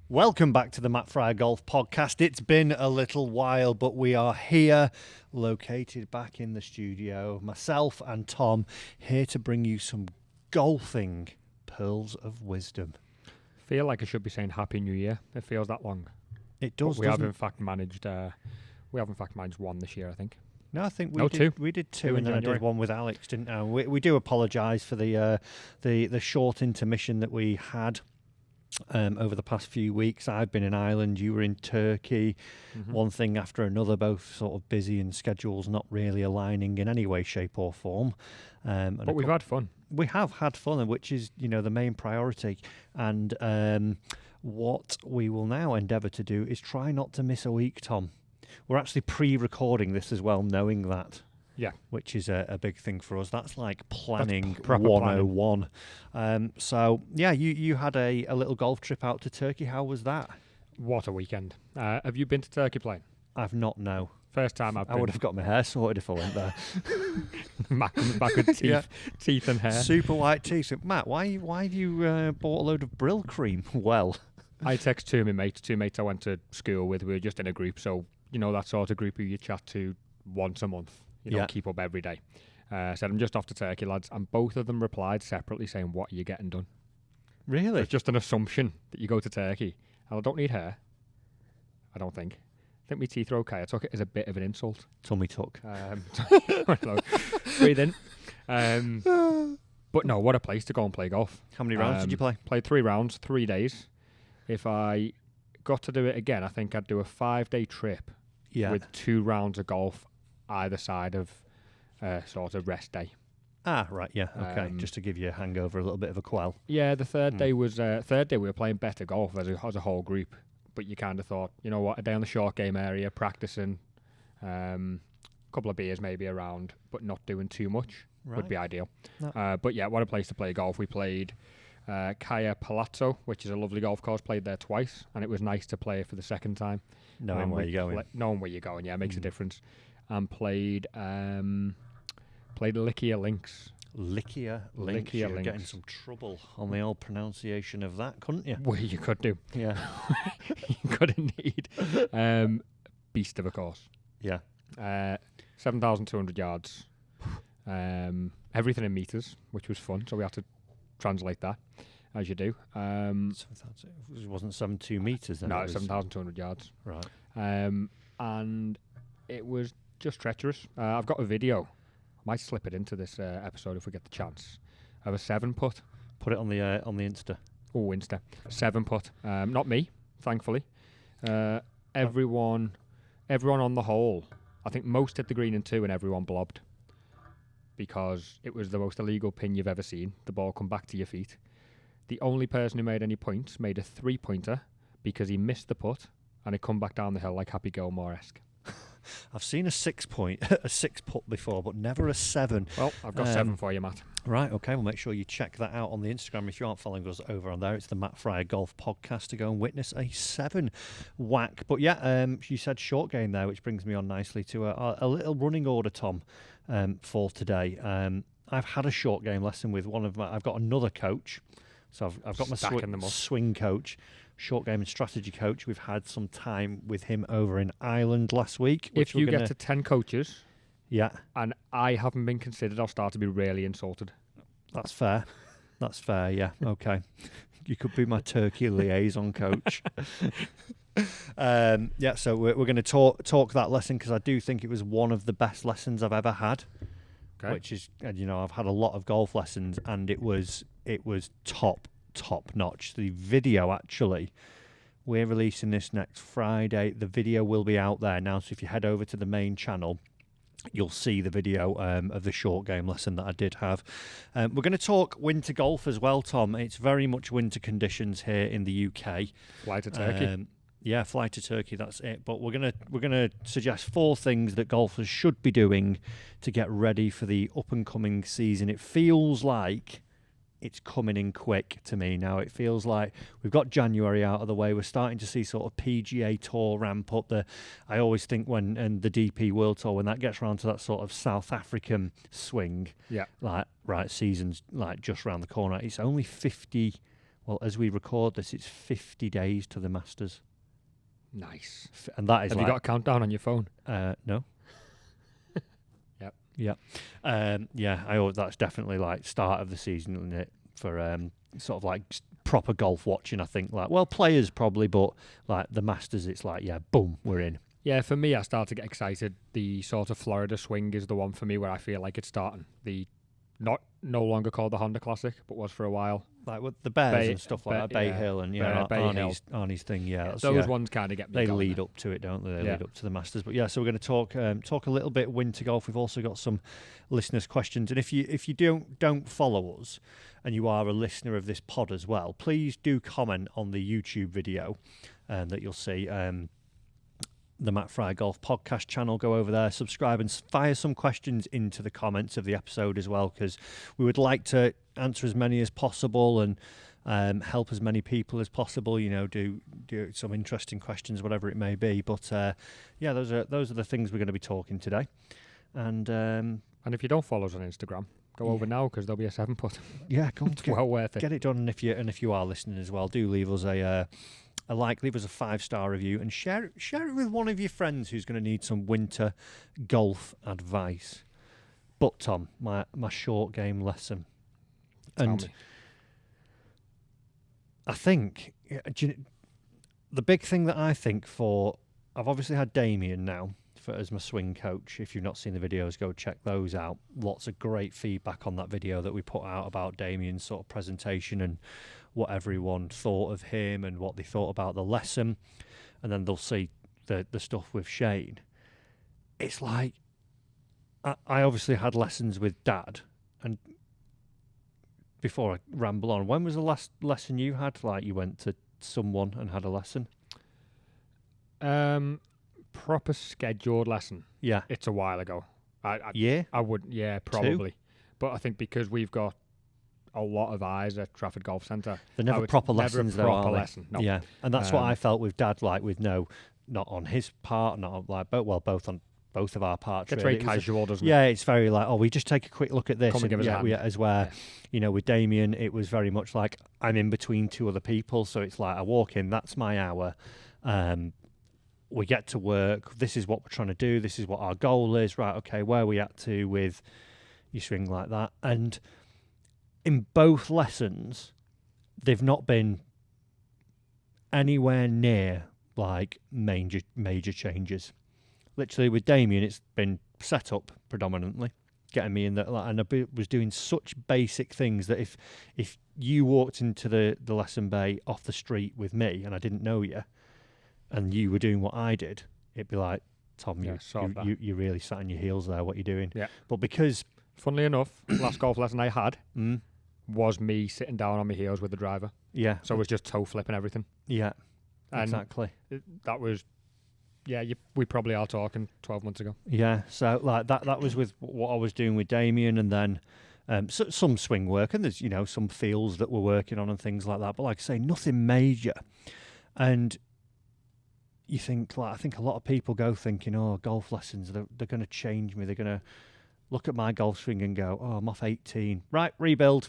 Welcome back to the Matt Fryer Golf Podcast. It's been a little while, but we are here, located back in the studio. Myself and Tom here to bring you some golfing pearls of wisdom. Feel like I should be saying Happy New Year. It feels that long. It does. But we have in fact managed. One this year, I think. No, I think two. We did two, Two in and then I January. did one with Alex, didn't I? We do apologise for the short intermission that we had. Over the past few weeks, I've been in Ireland, you were in Turkey, one thing after another, both sort of busy and schedules not really aligning in any way, shape or form. But we've had fun. We have had fun, which is, the main priority. And what we will now endeavour to do is try not to miss a week, Tom. We're actually pre-recording this as well, knowing that. Yeah. Which is a big thing for us. That's like planning proper 101. So, yeah, you had a little golf trip out to Turkey. How was that? What a weekend. Have you been to Turkey playing? I've not, no. First time I've been. I would have got my hair sorted if I went there. Matt comes back with teeth and hair. Super white teeth. So, Matt, why have you bought a load of Brill cream? Well, I text two mates I went to school with. We were just in a group, so that sort of group who you chat to once a month. You don't keep up every day. Said, I'm just off to Turkey, lads. And both of them replied separately saying, what are you getting done? Really? It's just an assumption that you go to Turkey. I don't need hair. I don't think. I think my teeth are okay. I took it as a bit of an insult. Tummy tuck. Breathe in. But no, what a place to go and play golf. How many rounds did you play? Played 3 rounds, 3 days. If I got to do it again, I think I'd do a 5-day trip with 2 rounds of golf either side of sort of rest day. Ah, right, yeah, okay. Just to give you a hangover, a little bit of a quell. Yeah, the third day was we were playing better golf as a whole group, but you kind of thought, you know what, a day on the short game area, practicing, a couple of beers maybe around, but not doing too much would be ideal. No. But yeah, what a place to play golf. We played Caia Palazzo, which is a lovely golf course, played there twice, and it was nice to play for the second time. Knowing where you're going. Knowing where you're going, yeah, it makes a difference. And played Likia Links. Likia Links. You're getting some trouble on the old pronunciation of that, couldn't you? Well, you could do. Yeah. You could indeed. Beast of a course. Yeah. 7,200 yards. Everything in meters, which was fun. So we had to translate that, as you do. It wasn't 72 metres then? No, 7,200 yards. Right. And it was just treacherous. I've got a video. I might slip it into this episode if we get the chance. Of a 7-putt. Put it on the Insta. Oh, Insta. 7-putt. Not me, thankfully. Everyone on the hole. I think most hit the green in 2 and everyone blobbed. Because it was the most illegal pin you've ever seen. The ball come back to your feet. The only person who made any points made a 3-pointer because he missed the putt and it come back down the hill like Happy Gilmore-esque. I've seen a 6-putt before, but never a 7. Well, I've got 7 for you, Matt. Right, okay. Well, make sure you check that out on the Instagram. If you aren't following us over on there, it's the Matt Fryer Golf Podcast to go and witness a 7 whack. But yeah, you said short game there, which brings me on nicely to a little running order, Tom, for today. I've had a short game lesson with I've got another coach. So I've got my swing coach, short game and strategy coach. We've had some time with him over in Ireland last week. If you get to 10 coaches, yeah, and I haven't been considered, I'll start to be really insulted. That's fair. That's fair, yeah. Okay. You could be my Turkey liaison coach. Yeah, so we're going to talk that lesson because I do think it was one of the best lessons I've ever had. Okay. Which is, I've had a lot of golf lessons and it was top notch. The video, actually, we're releasing this next Friday. The video will be out there now, so if you head over to the main channel, you'll see the video of the short game lesson that I did have. We're going to talk winter golf as well, Tom. It's very much winter conditions here in the UK. Fly to Turkey. Yeah, fly to Turkey, that's it. But we're gonna suggest 4 things that golfers should be doing to get ready for the up-and-coming season. It feels like it's coming in quick to me now. It feels like we've got January out of the way. We're starting to see sort of PGA Tour ramp up. I always think and the DP World Tour, when that gets around to that sort of South African swing, season's like just around the corner. It's only 50 Well, as we record this, it's 50 days to the Masters. Nice. And that is Have you got a countdown on your phone? No. Yep. Yeah. That's definitely like start of the season, isn't it? For sort of like proper golf watching, I think. Like, well, players probably, but like the Masters, it's like, yeah, boom, we're in. Yeah, for me, I start to get excited. The sort of Florida swing is the one for me where I feel like it's starting. No longer called the Honda Classic, but was for a while. Like with the Bears and stuff like that, Bay Hill and Arnie's thing, yeah. Those ones kind of get me They going lead there. up to it, don't they? They lead up to the Masters. But yeah, so we're going to talk a little bit winter golf. We've also got some listeners' questions, and if you don't follow us and you are a listener of this pod as well, please do comment on the YouTube video that you'll see. The Matt Fry Golf podcast channel. Go over there, subscribe, and fire some questions into the comments of the episode as well, because we would like to answer as many as possible and help as many people as possible. You know, do some interesting questions, whatever it may be. But yeah, those are the things we're going to be talking today. And if you don't follow us on Instagram, go over now, because there'll be a 7-putt. Yeah, come it's well worth it. Get it done. And if you are listening as well, do leave us a like, leave us a 5-star review, and share it with one of your friends who's going to need some winter golf advice. But Tom, my short game lesson, and I think the big thing that I think I've obviously had Damien now as my swing coach. If you've not seen the videos, go check those out. Lots of great feedback on that video that we put out about Damien's sort of presentation and what everyone thought of him and what they thought about the lesson. And then they'll see the stuff with Shane. It's like, I obviously had lessons with Dad, and before I ramble on, when was the last lesson you had? Like, you went to someone and had a lesson? Proper scheduled lesson. Yeah. It's a while ago. I would, probably. 2? But I think because we've got a lot of eyes at Trafford Golf Centre. They're never proper lessons, though, are they? Lesson. No. Yeah, and that's what I felt with Dad, like with not on his part, not on, like, both on both of our parts. It's really. very casual, doesn't it? Yeah, it's very like, we just take a quick look at this. Come and give us a hand. As where, with Damien, it was very much like I'm in between two other people, so it's like I walk in, that's my hour. We get to work. This is what we're trying to do. This is what our goal is. Right, okay, where are we at to with your swing like that? And in both lessons, they've not been anywhere near like major changes. Literally with Damien, it's been set up predominantly, getting me in that, and I was doing such basic things that if you walked into the lesson bay off the street with me and I didn't know you, and you were doing what I did, it'd be like, Tom, you really sat on your heels there, what you're doing. Yeah. But because, funnily enough, last golf lesson I had was me sitting down on my heels with the driver. Yeah. So it was just toe flipping everything. Yeah. And exactly. That was, we probably are talking 12 months ago. Yeah. So like that was with what I was doing with Damien, and then some swing work, and there's some fields that we're working on and things like that. But like I say, nothing major. And you think, I think a lot of people go thinking, golf lessons, they're going to change me. They're going to look at my golf swing and go, I'm off 18. Right, rebuild.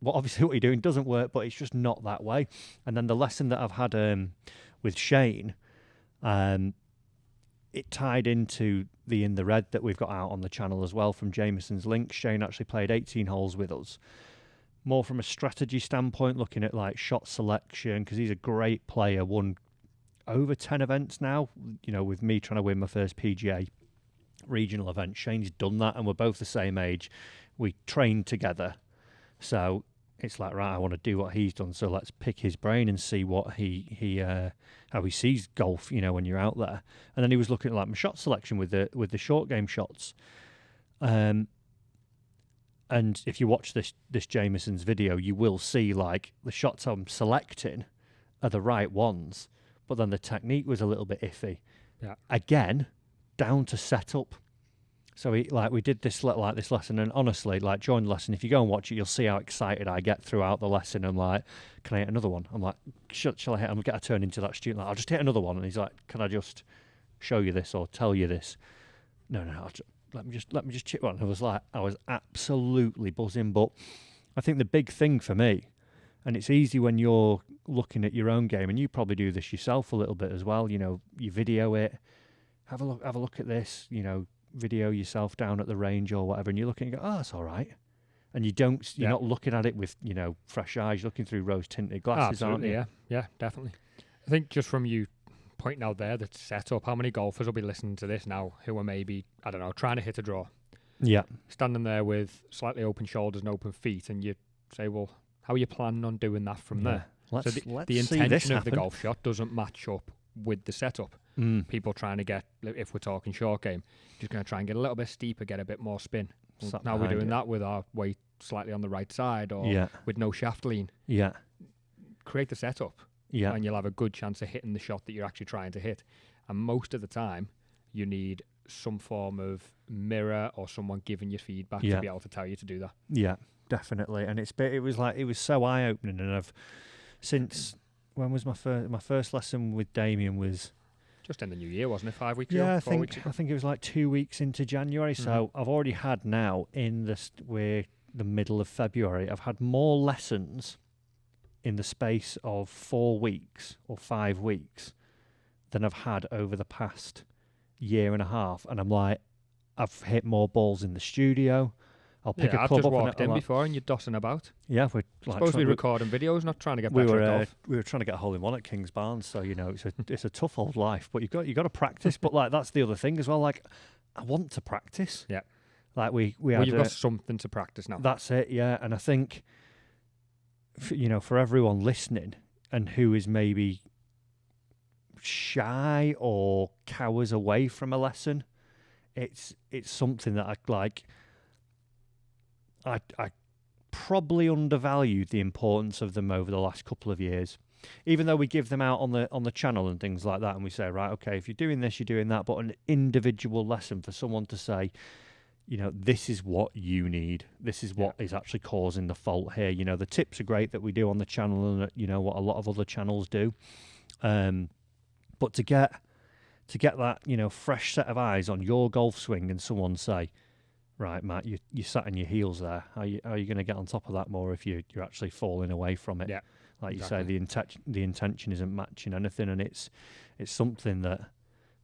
Obviously what you're doing doesn't work, but it's just not that way. And then the lesson that I've had with Shane, it tied into the In the Red that we've got out on the channel as well from Jameson's Link. Shane actually played 18 holes with us. More from a strategy standpoint, looking at like shot selection, because he's a great player, won over 10 events now, with me trying to win my first PGA regional event. Shane's done that, and we're both the same age. We trained together. So it's like, right, I want to do what he's done, so let's pick his brain and see what how he sees golf, when you're out there. And then he was looking at like my shot selection with the short game shots. And if you watch this Jameson's video, you will see like the shots I'm selecting are the right ones, but then the technique was a little bit iffy. Yeah. Again, down to setup. So we did this lesson, and honestly, like during the lesson, if you go and watch it, you'll see how excited I get throughout the lesson. I'm like, can I hit another one? I'm like, shall I hit? I'm gonna turn into that student. Like, I'll just hit another one, and he's like, can I just show you this or tell you this? No, let me just chip one. I was absolutely buzzing. But I think the big thing for me, And it's easy when you're looking at your own game, and you probably do this yourself a little bit as well. You know, you video it, have a look at this. You know, video yourself down at the range or whatever, and you're looking and go, oh, that's all right. And you're not looking at it with, you know, fresh eyes. You're looking through rose-tinted glasses, aren't you? Yeah, definitely. I think just from you pointing out there that setup, how many golfers will be listening to this now who are maybe, I don't know, trying to hit a draw? Yeah. Standing there with slightly open shoulders and open feet, and you say, well, how are you planning on doing that from there? Let's the intention of the golf shot doesn't match up with the setup. People trying to get, if we're talking short game, just going to try and get a little bit steeper, get a bit more spin. Well, now we're doing that with our weight slightly on the right side or with no shaft lean. Yeah. Create the setup. Yeah. And you'll have a good chance of hitting the shot that you're actually trying to hit. And most of the time, you need some form of mirror or someone giving you feedback to be able to tell you to do that. Yeah, definitely. And it was so eye-opening. And I've since, when was my first lesson with Damien was... Just in the new year, wasn't it? 5 weeks ago? Yeah, I think it was like 2 weeks into January. So I've already had now, we're the middle of February, I've had more lessons in the space of 4 weeks or 5 weeks than I've had over the past year and a half. And I'm like, I've hit more balls in the studio. I'll pick a club up. I've just walked in before and you're dossing about. Yeah, we're supposed to be recording videos, not trying to get better at golf. We were trying to get a hole in one at King's Barnes, so you know it's a tough old life. But you got to practice. But like that's the other thing as well. Like I want to practice. Yeah. Like you've got something to practice now. That's it. Yeah, and I think for everyone listening and who is maybe shy or cowers away from a lesson, it's something that I probably undervalued the importance of them over the last couple of years. Even though we give them out on the channel and things like that, and we say, right, okay, if you're doing this, you're doing that, but an individual lesson for someone to say, this is what you need. This is what is actually causing the fault here. The tips are great that we do on the channel and what a lot of other channels do. But to get that, fresh set of eyes on your golf swing and someone say, right, Matt, you sat in your heels there. How are you going to get on top of that more if you're actually falling away from it? Yeah, like exactly. You say, the intention isn't matching anything, and it's something that,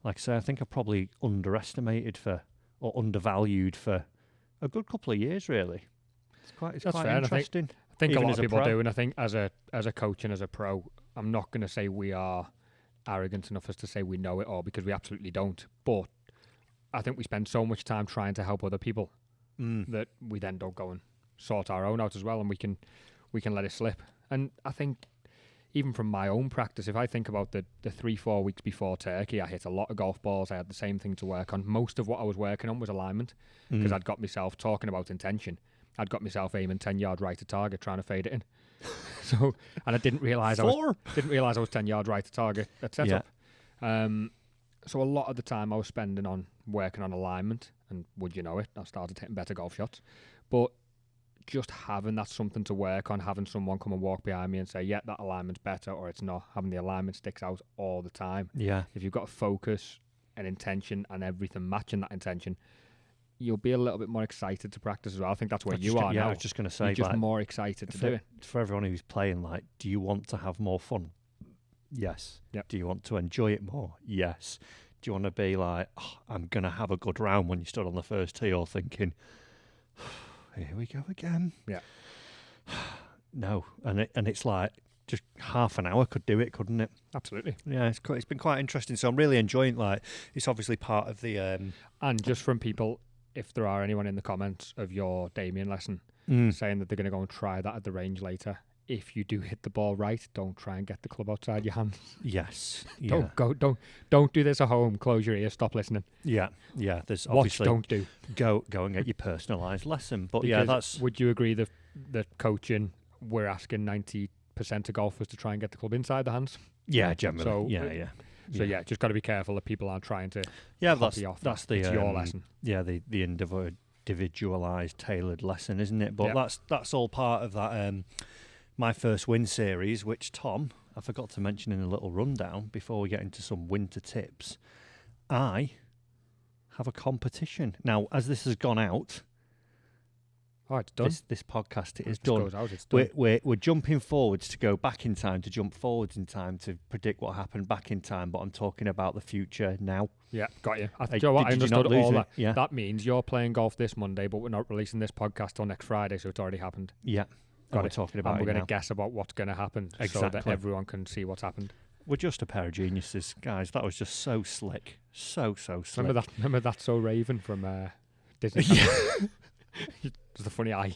like I say, I think I probably underestimated or undervalued for a good couple of years. Really, it's quite fair. interesting. I think a lot of people do, and I think as a coach and as a pro, I'm not going to say we are arrogant enough as to say we know it all, because we absolutely don't. But I think we spend so much time trying to help other people that we then don't go and sort our own out as well, and we can let it slip. And I think even from my own practice, if I think about the 3-4 weeks before Turkey, I hit a lot of golf balls. I had the same thing to work on. Most of what I was working on was alignment, because I'd got myself talking about intention. I'd got myself aiming 10 yard right to target, trying to fade it in. And I didn't realise I was 10 yards right to target at setup. Yeah. So a lot of the time I was spending on working on alignment, and would you know it, I started hitting better golf shots. But just having that something to work on, having someone come and walk behind me and say, yeah, that alignment's better, or it's not, having the alignment sticks out all the time. Yeah. If you've got a focus and intention and everything matching that intention, you'll be a little bit more excited to practice as well. I think that's where you are now. Yeah, I was just going to say, you're just more excited to do it. For everyone who's playing, do you want to have more fun? Yes. Yep. Do you want to enjoy it more? Yes. Do you want to be like, I'm going to have a good round when you stood on the first tee, or thinking, here we go again? Yeah. No. And it's like, just half an hour could do it, couldn't it? Absolutely. Yeah, it's been quite interesting. So I'm really enjoying, it's obviously part of the... And just from people, if there are anyone in the comments of your Damien lesson saying that they're going to go and try that at the range later, if you do hit the ball right, don't try and get the club outside your hands. Yes. Yeah. Don't do this at home. Close your ears. Stop listening. Yeah. There's obviously don't do. Go and get your personalised lesson. But because that's. Would you agree that coaching, we're asking 90% of golfers to try and get the club inside the hands? Yeah, generally. So, So just got to be careful that people aren't trying to. Yeah, that's it's your lesson. Yeah, the individualised, tailored lesson, isn't it? But that's all part of that. My first win series, which Tom, I forgot to mention in a little rundown before we get into some winter tips. I have a competition now. As this has gone out, Oh, it's done. This podcast is It done. goes out, it's done. We're jumping forwards to go back in time, to jump forwards in time to predict what happened back in time, but I'm talking about the future now. Yeah, got you. Do you know what? I did you understood not lose all it? that. Yeah. That means you're playing golf this Monday, but we're not releasing this podcast till next Friday, so it's already happened. Yeah. Got we're it. talking about And we're it going now. to guess about what's going to happen so Exactly. that everyone can see what's happened. We're just a pair of geniuses, guys. That was just so slick. So slick. Remember that So Raven from Disney? Yeah. Just a funny eye.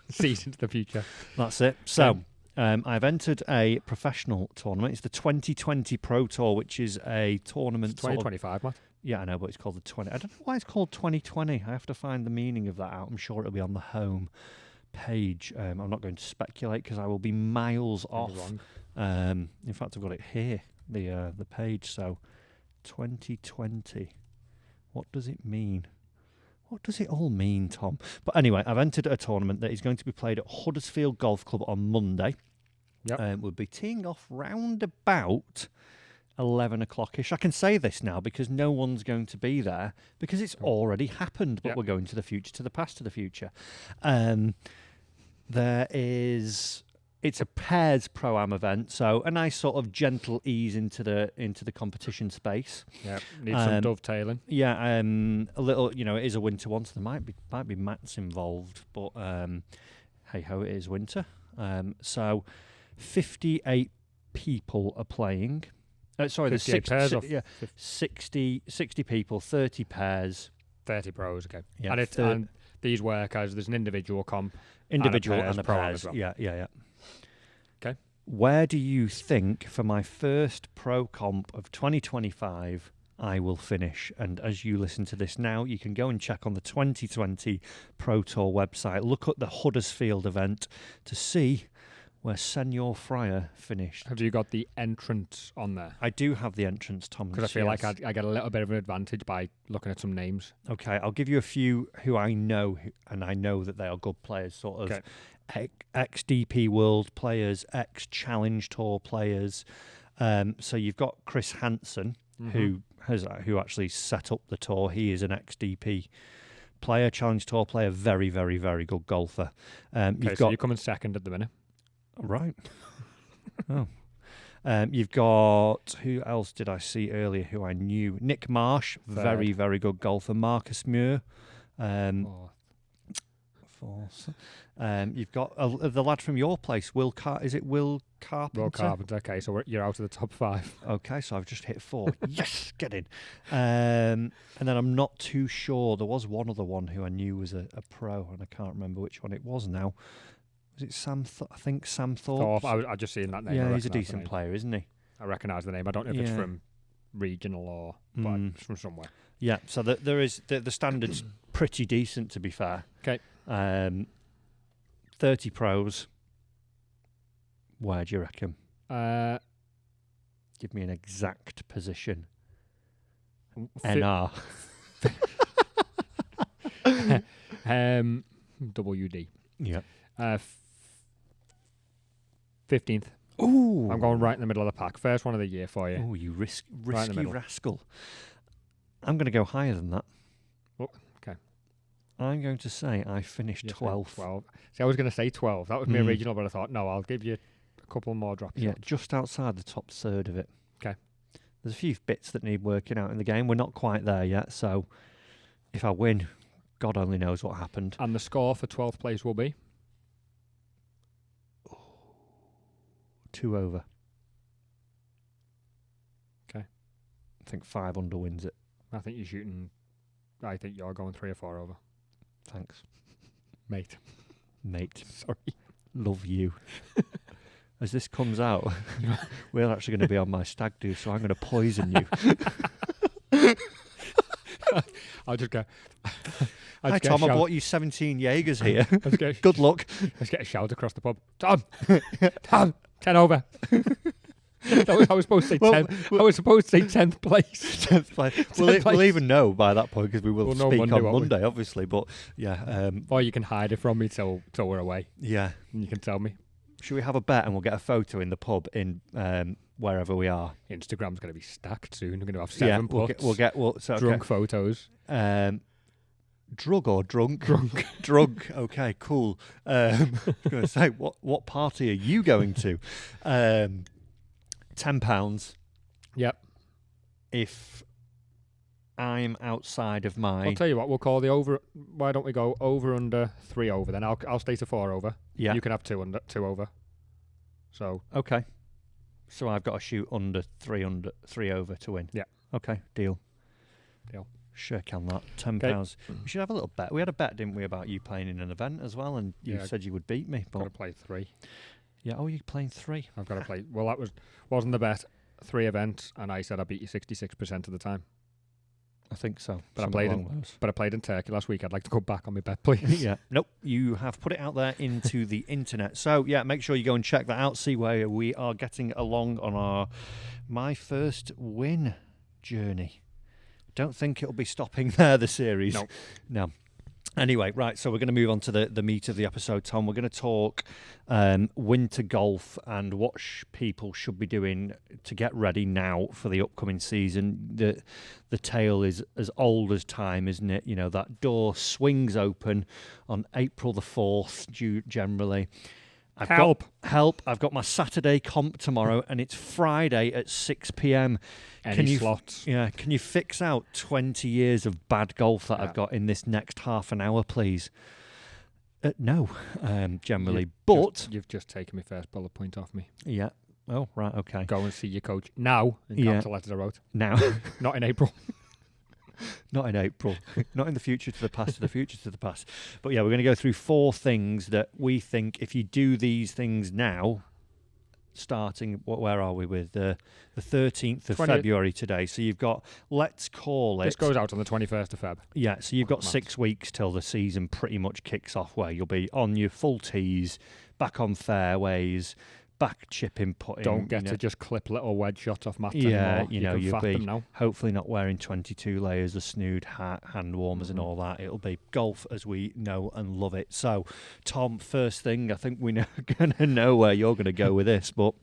Sees into the future. That's it. So, I've entered a professional tournament. It's the 2020 Pro Tour, which is a tournament. It's 2025, Matt. Yeah, I know, but it's called the 20. I don't know why it's called 2020. I have to find the meaning of that out. I'm sure it'll be on the home page. I'm not going to speculate because I will be miles off. Wrong. In fact, I've got it here, the page. So, 2020. What does it mean? What does it all mean, Tom? But anyway, I've entered a tournament that is going to be played at Huddersfield Golf Club on Monday. Yep. We'll be teeing off round about 11 o'clock-ish. I can say this now because no one's going to be there because it's already happened, but we're going to the future, to the past, to the future. It's a pairs pro-am event, so a nice sort of gentle ease into the competition space. Yeah, need some dovetailing. Yeah, a little. It is a winter one, so there might be mats involved, but hey ho, it is winter. So 58 people are playing. Sorry, there's 60 people, 30 pairs, 30 pros. Okay, yeah, and these work as there's an individual comp, individual and a pairs. as well. Yeah. Okay. Where do you think for my first pro comp of 2025 I will finish? And as you listen to this now, you can go and check on the 2020 Pro Tour website. Look at the Huddersfield event to see where Senor Fryer finished. Have you got the entrance on there? I do have the entrance, Tom. Because I feel like I get a little bit of an advantage by looking at some names. Okay, I'll give you a few who I know, and I know that they are good players, sort of ex-DP World players, ex-Challenge Tour players. So you've got Chris Hansen, who actually set up the tour. He is an ex-DP player, Challenge Tour player, very, very, very good golfer. So you're coming second at the minute. Right. You've got, who else did I see earlier who I knew? Nick Marsh, very, very good golfer. Marcus Muir. Fourth. You've got the lad from your place, is it Will Carpenter? Will Carpenter, okay, so you're out of the top 5. Okay, so I've just hit 4. Yes, get in. And then I'm not too sure. There was one other one who I knew was a pro, and I can't remember which one it was now. Was it Sam? I think Sam Thorpe. I've just seen that name. Yeah, he's a decent player, isn't he? I recognise the name. I don't know if it's from regional or but it's from somewhere. Yeah, so there is the standard's pretty decent, to be fair. Okay. 30 pros. Where do you reckon? Give me an exact position. NR. WD. Yeah. 15th. Ooh. I'm going right in the middle of the pack. First one of the year for you. Oh, you risky right rascal. I'm going to go higher than that. Oh, okay. I'm going to say I finished 12th. 12. See, I was going to say 12. That was my original, but I thought, no, I'll give you a couple more drops. Yeah, just outside the top third of it. Okay. There's a few bits that need working out in the game. We're not quite there yet, so if I win, God only knows what happened. And the score for 12th place will be? 2 over. Okay. I think 5 under wins it. I think you're going 3 or 4 over. Thanks. Mate. Sorry. Love you. As this comes out, we're actually going to be on my stag do, so I'm going to poison you. I'll just go. Hi, Tom, I bought you 17 Jaegers here. Good luck. Let's get a shout across the pub. Tom, 10 over. I was supposed to say 10th. I was supposed to say 10th place. 10th place. We'll even know by that point because we'll speak on Monday, obviously. But yeah. Or you can hide it from me till we're away. Yeah. And you can tell me. Should we have a bet and we'll get a photo in the pub in wherever we are? Instagram's going to be stacked soon. We're going to have 7 putts. We'll get drunk photos. Drug or drunk? Drunk. Drunk. Okay, cool. I was going to say, what party are you going to? £10 Yep. if I'm outside of my... I'll tell you what, we'll call the over. Why don't we go over under 3 over then? I'll stay to 4 over. Yeah. You can have 2 over. So Okay. So I've got to shoot under 3 over to win. Yeah. Okay, deal. Deal. Sure can that. £10. We should have a little bet. We had a bet, didn't we, about you playing in an event as well, and you said you would beat me. I've got to play 3. Yeah, you're playing 3. I've got to play. Well, that wasn't the bet. 3 events, and I said I beat you 66% of the time. I think so. But I played in Turkey last week. I'd like to go back on my bet, please. Yeah. Nope. You have put it out there into the internet. So, yeah, make sure you go and check that out. See where we are getting along on my first win journey. Don't think it'll be stopping there, the series. No. Anyway, right, so we're going to move on to the meat of the episode, Tom. We're going to talk winter golf and what people should be doing to get ready now for the upcoming season. The tale is as old as time, isn't it? You know, that door swings open on April the 4th, generally. Help. I've got my Saturday comp tomorrow, and it's Friday at 6 p.m. Any slots? Yeah. Can you fix out 20 years of bad golf that I've got in this next half an hour, please? No, generally. You've just taken my first bullet point off me. Yeah. Oh, right, okay. Go and see your coach now in capital letters I wrote. Now. Not in April. Not in April. Not in the future to the past, to the future to the past. But yeah, we're going to go through 4 things that we think if you do these things now, starting, where are we with the 13th of February today. So you've got, let's call it... This goes out on the 21st of Feb. Yeah, so you've got 6 weeks till the season pretty much kicks off, where you'll be on your full tees, back on fairways, back chipping, putting. Don't get to just clip little wedge shots off mats anymore. Yeah, you'll be now. Hopefully not wearing 22 layers of snood, hand warmers and all that. It'll be golf as we know and love it. So, Tom, first thing, I think we're going to know where you're going to go with this, but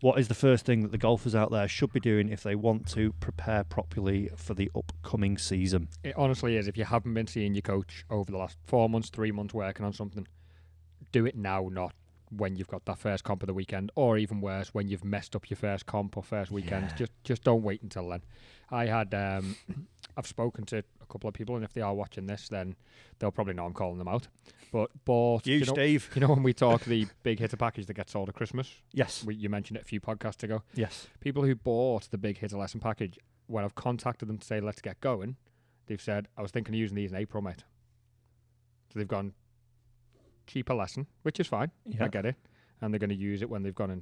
what is the first thing that the golfers out there should be doing if they want to prepare properly for the upcoming season? It honestly is. If you haven't been seeing your coach over the last 4 months, 3 months working on something, do it now, not when you've got that first comp of the weekend, or even worse, when you've messed up your first comp or first weekend. Just don't wait until then. I had I've spoken to a couple of people, and if they are watching this, then they'll probably know I'm calling them out. But bought Steve. You know when we talk the big hitter package that gets sold at Christmas? Yes. You mentioned it a few podcasts ago. Yes. People who bought the big hitter lesson package, when I've contacted them to say let's get going, they've said I was thinking of using these in April, mate. So they've gone cheaper lesson, which is fine. I get it. And they're going to use it when they've gone and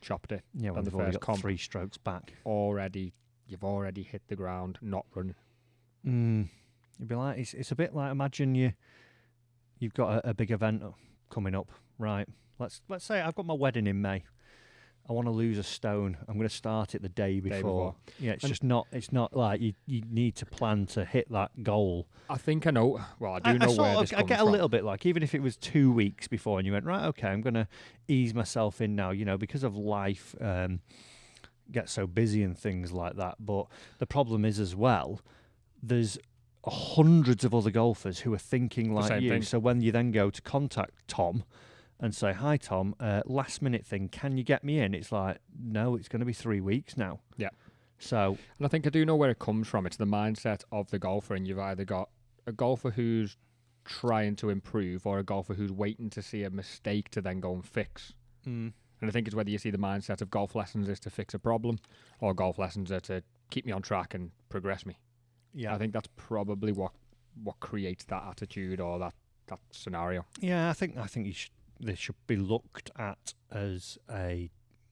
chopped it. Yeah, when they've already got comp. 3 strokes back. You've already hit the ground, not running. You'd be like, it's a bit like, imagine you've got a big event coming up, right? Let's say I've got my wedding in May. I want to lose a stone. I'm going to start it the day before. Yeah, it's not like you need to plan to hit that goal. I think I know. Well, I do know where this comes from. I get a little bit like, even if it was 2 weeks before and you went, right, okay, I'm going to ease myself in now, because of life, get so busy and things like that. But the problem is as well, there's hundreds of other golfers who are thinking like you. So when you then go to contact Tom and say, hi, Tom, last minute thing, can you get me in? It's like, no, it's going to be 3 weeks now. Yeah. So, and I think I do know where it comes from. It's the mindset of the golfer, and you've either got a golfer who's trying to improve or a golfer who's waiting to see a mistake to then go and fix. And I think it's whether you see the mindset of golf lessons is to fix a problem or golf lessons are to keep me on track and progress me. Yeah. I think that's probably what creates that attitude or that scenario. Yeah, I think they should be looked at as a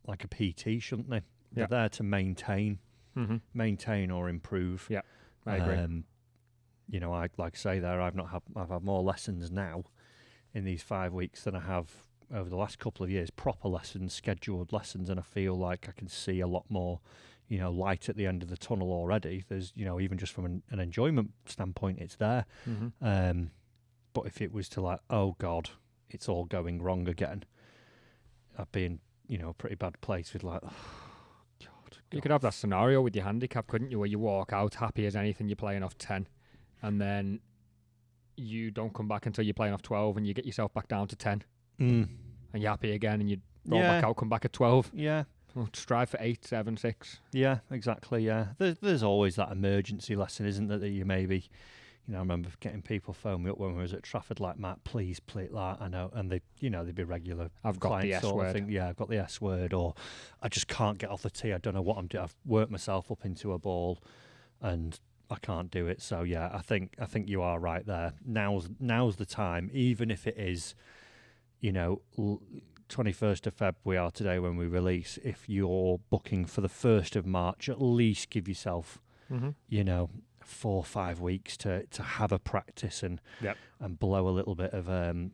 PT, shouldn't they? They're there to maintain or improve. Yeah, I agree. I'd like to say there, I've had more lessons now in these 5 weeks than I have over the last couple of years. Proper lessons, scheduled lessons, and I feel like I can see a lot more, light at the end of the tunnel already. There's, even just from an enjoyment standpoint, it's there. But if it was to like, oh God, it's all going wrong again, I'd be in, a pretty bad place with like, oh, God. You could have that scenario with your handicap, couldn't you, where you walk out happy as anything, you're playing off 10, and then you don't come back until you're playing off 12 and you get yourself back down to 10 Mm. and you're happy again and you roll Yeah. back out, come back at 12. Yeah. Well, strive for 8, 7, 6. Yeah, exactly. Yeah, there's always that emergency lesson, isn't there? That you maybe, I remember getting people phone me up when we was at Trafford, like, Matt, please play that. I know, and they'd be regular. I've got the S sort of word. thing. Yeah, I've got the S word, or I just can't get off the tee. I don't know what I'm doing. I've worked myself up into a ball, and I can't do it. So yeah, I think you are right there. Now's the time, even if it is, 21st of Feb we are today when we release. If you're booking for the 1st of March, at least give yourself, 4 or 5 weeks to have a practice and blow a little bit of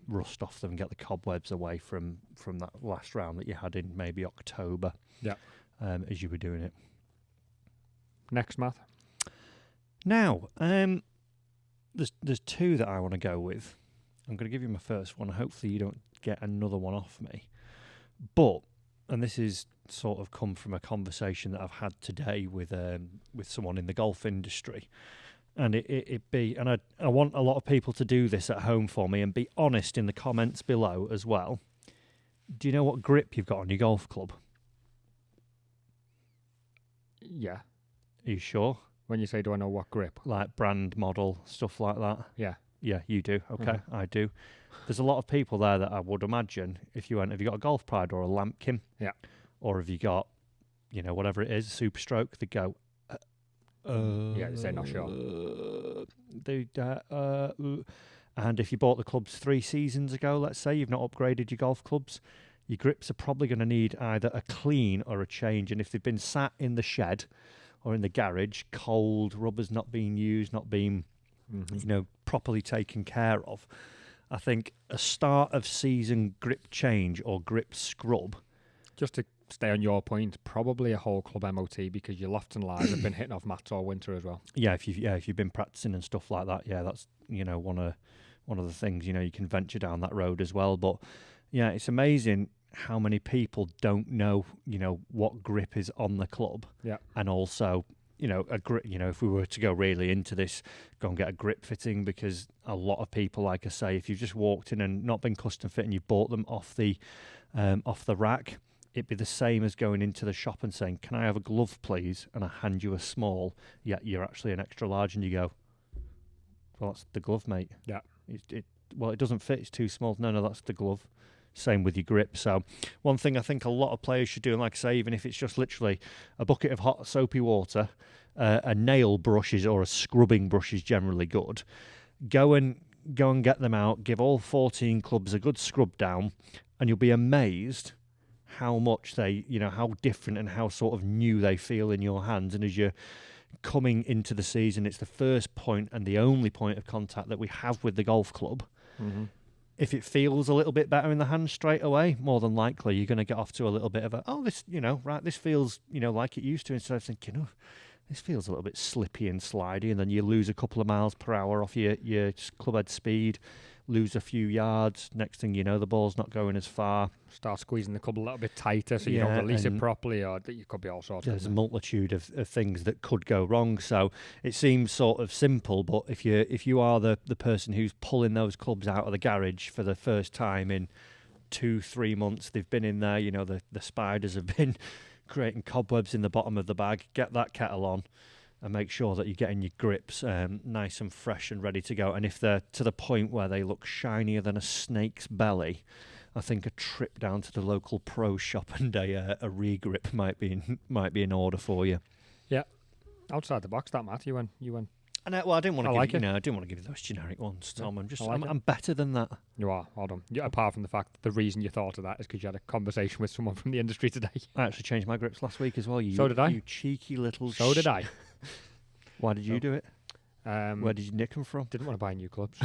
rust off them, get the cobwebs away from that last round that you had in maybe October. As you were doing it. Next, Matt. Now, there's two that I want to go with. I'm going to give you my first one. Hopefully you don't get another one off me. But, and this is sort of come from a conversation that I've had today with someone in the golf industry. And I want a lot of people to do this at home for me and be honest in the comments below as well. Do you know what grip you've got on your golf club? Yeah. Are you sure? When you say, do I know what grip? Like brand, model, stuff like that? Yeah. Yeah, you do. Okay, I do. There's a lot of people there that I would imagine if you went, have you got a Golf Pride or a Lampkin? Yeah. Or have you got, whatever it is, a Super Stroke, they go, yeah, they say not sure. And if you bought the clubs 3 seasons ago, let's say, you've not upgraded your golf clubs, your grips are probably going to need either a clean or a change. And if they've been sat in the shed or in the garage, cold, rubbers not being used, not being properly taken care of, I think a start of season grip change or grip scrub. Just to stay on your point, probably a whole club MOT because your lofts and lies have been hitting off mats all winter as well. Yeah, if you've been practicing and stuff like that, yeah, that's one of the things you can venture down that road as well. But yeah, it's amazing how many people don't know what grip is on the club. Yeah, and also. A grip. If we were to go really into this, go and get a grip fitting, because a lot of people, like I say, if you've just walked in and not been custom fit and you bought them off the rack, it'd be the same as going into the shop and saying, "Can I have a glove, please?" And I hand you a small, yet you're actually an extra large, and you go, "Well, that's the glove, mate." Yeah. It doesn't fit. It's too small. No, that's the glove. Same with your grip. So one thing I think a lot of players should do, and like I say, even if it's just literally a bucket of hot soapy water, a nail brush or a scrubbing brush is generally good. Go and get them out, give all 14 clubs a good scrub down, and you'll be amazed how much they, how different and how sort of new they feel in your hands. And as you're coming into the season, it's the first point and the only point of contact that we have with the golf club. Mm-hmm. If it feels a little bit better in the hand straight away, more than likely you're going to get off to a little bit of this feels, like it used to, instead of thinking, this feels a little bit slippy and slidey, and then you lose a couple of miles per hour off your club head speed, lose a few yards. Next thing you know, the ball's not going as far. Start squeezing the club a little bit tighter so you don't release it properly, or you could be all sorts of. There's a multitude of things that could go wrong. So it seems sort of simple, but if you are the person who's pulling those clubs out of the garage for the first time in 2-3 months, they've been in there, the spiders have been creating cobwebs in the bottom of the bag, get that kettle on and make sure that you're getting your grips nice and fresh and ready to go. And if they're to the point where they look shinier than a snake's belly, I think a trip down to the local pro shop and a re-grip might be in order for you. Yeah, outside the box, that Matt. You went. And I didn't want to give I didn't want to give you those generic ones, Tom. Yeah, I'm better than that. You are. Well done. Yeah, apart from the fact that the reason you thought of that is because you had a conversation with someone from the industry today. I actually changed my grips last week as well. So did I. You cheeky little. So did I. Why did you do it? Where did you nick them from? Didn't want to buy new clubs.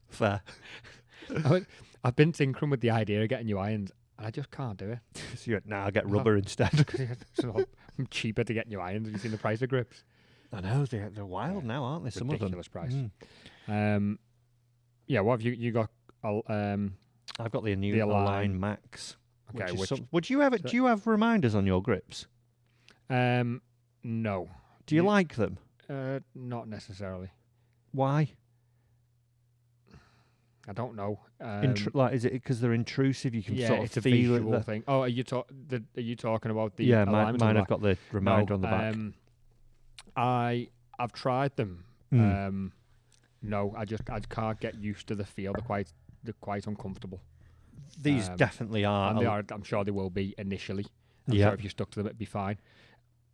Fair. I've been tinkering with the idea of getting new irons, and I just can't do it. So I'll get rubber instead. So I'm cheaper to get new irons. Have you seen the price of grips? I know, they're wild now, aren't they? Some of them. Ridiculous price. Yeah, what have you got? I've got the new Align Max. Okay, do you have reminders on your grips? No. Do you like them? Not necessarily. I don't know. Like, is it because they're intrusive? You can yeah, sort of it's a feel visual it. thing. Oh, are you talking about the Yeah, alignment mine on the have got the reminder on the back. I've tried them. No, I can't get used to the feel. They're quite uncomfortable. These definitely are. And they are. I'm sure they will be initially. I'm Yeah. sure if you stuck to them, it'd be fine.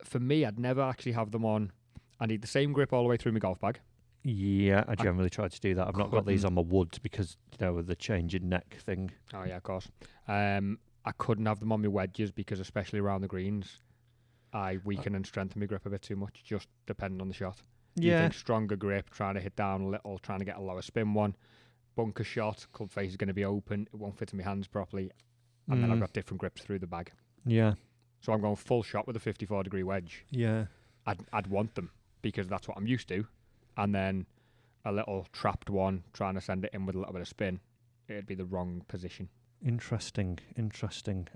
For me, I'd never actually have them on. I need the same grip all the way through my golf bag. Yeah, I generally try to do that. I've not got these couldn't- on my wood because, with the changing neck thing. Oh yeah, of course. I couldn't have them on my wedges because, especially around the greens, I weaken and strengthen my grip a bit too much, just depending on the shot. You Yeah. think stronger grip, trying to hit down a little, trying to get a lower spin one, bunker shot, club face is going to be open, it won't fit in my hands properly, and then I've got different grips through the bag. Yeah. So I'm going full shot with a 54-degree wedge. Yeah. I'd want them because that's what I'm used to, and then a little trapped one, trying to send it in with a little bit of spin, it'd be the wrong position. Interesting.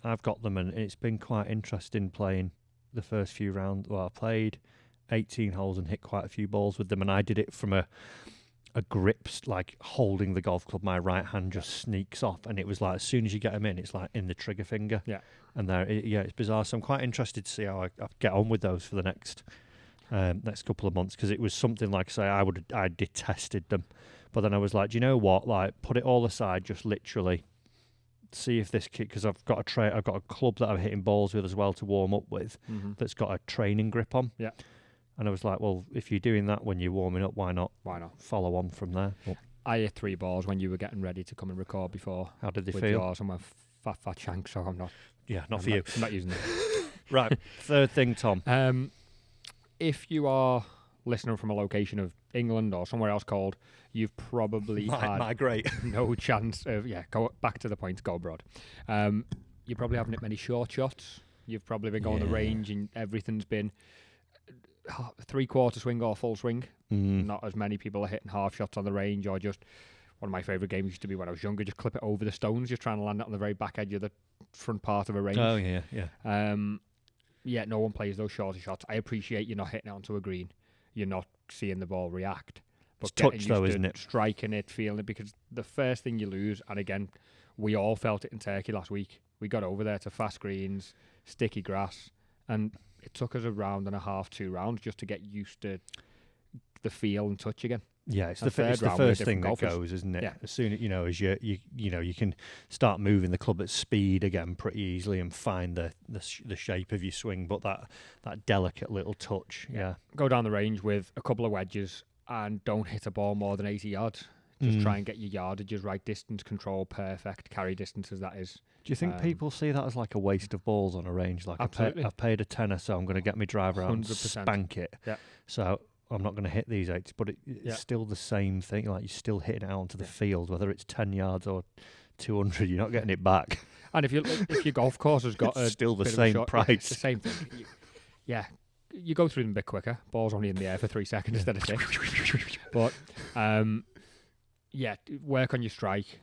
I've got them, and it's been quite interesting playing the first few rounds. Well, I played 18 holes and hit quite a few balls with them, and I did it from a grip, like holding the golf club. My right hand just sneaks off, and it was like as soon as you get them in, it's like in the trigger finger. Yeah. And it's bizarre. So I'm quite interested to see how I get on with those for the next couple of months, because it was something like, say, I detested them, but then I was like, do you know what? Like, put it all aside, just literally see if this kid, because I've got a club that I'm hitting balls with as well to warm up with, that's got a training grip on. Yeah. And I was like, well, if you're doing that when you're warming up, why not? Follow on from there. But I hit 3 balls when you were getting ready to come and record before. how did they with feel? yours. I'm a fat shank, so I'm not. Yeah, not I'm for you. I'm not using them. Right. Third thing, Tom. If you are listening from a location of England or somewhere else cold, you've probably had Migrate. no chance of go back to the point, go abroad. You probably haven't hit many short shots. You've probably been going the range, and everything's been 3/4 swing or full swing. Not as many people are hitting half shots on the range, or just one of my favourite games used to be when I was younger, just clip it over the stones, just trying to land it on the very back edge of the front part of a range. Oh, yeah. Yeah, no one plays those shorter shots. I appreciate you're not hitting it onto a green. You're not seeing the ball react. But It's touch, though, isn't it? Striking it, feeling it, because the first thing you lose, and again, we all felt it in Turkey last week. We got over there to fast greens, sticky grass, and it took us a round and a half, 2 rounds, just to get used to the feel and touch again. Yeah, it's the third first round with thing that different golfers. goes, isn't it? Yeah. As soon as you can start moving the club at speed again pretty easily and find the shape of your swing, but that delicate little touch, yeah. Go down the range with a couple of wedges and don't hit a ball more than 80 yards. Just try and get your yardages right, distance control perfect, carry distances, that is. Do you think people see that as like a waste of balls on a range? Like, Absolutely. I've paid a tenner, so I'm going to get my driver out and 100%. spank it. Yeah. So I'm not going to hit these 80s, but it's still the same thing. Like, you're still hitting it out onto the field, whether it's 10 yards or 200, you're not getting it back. And if your golf course has got it's still the bit of a same short- price. it's the same thing. You go through them a bit quicker. Ball's only in the air for 3 seconds instead of 6. But work on your strike.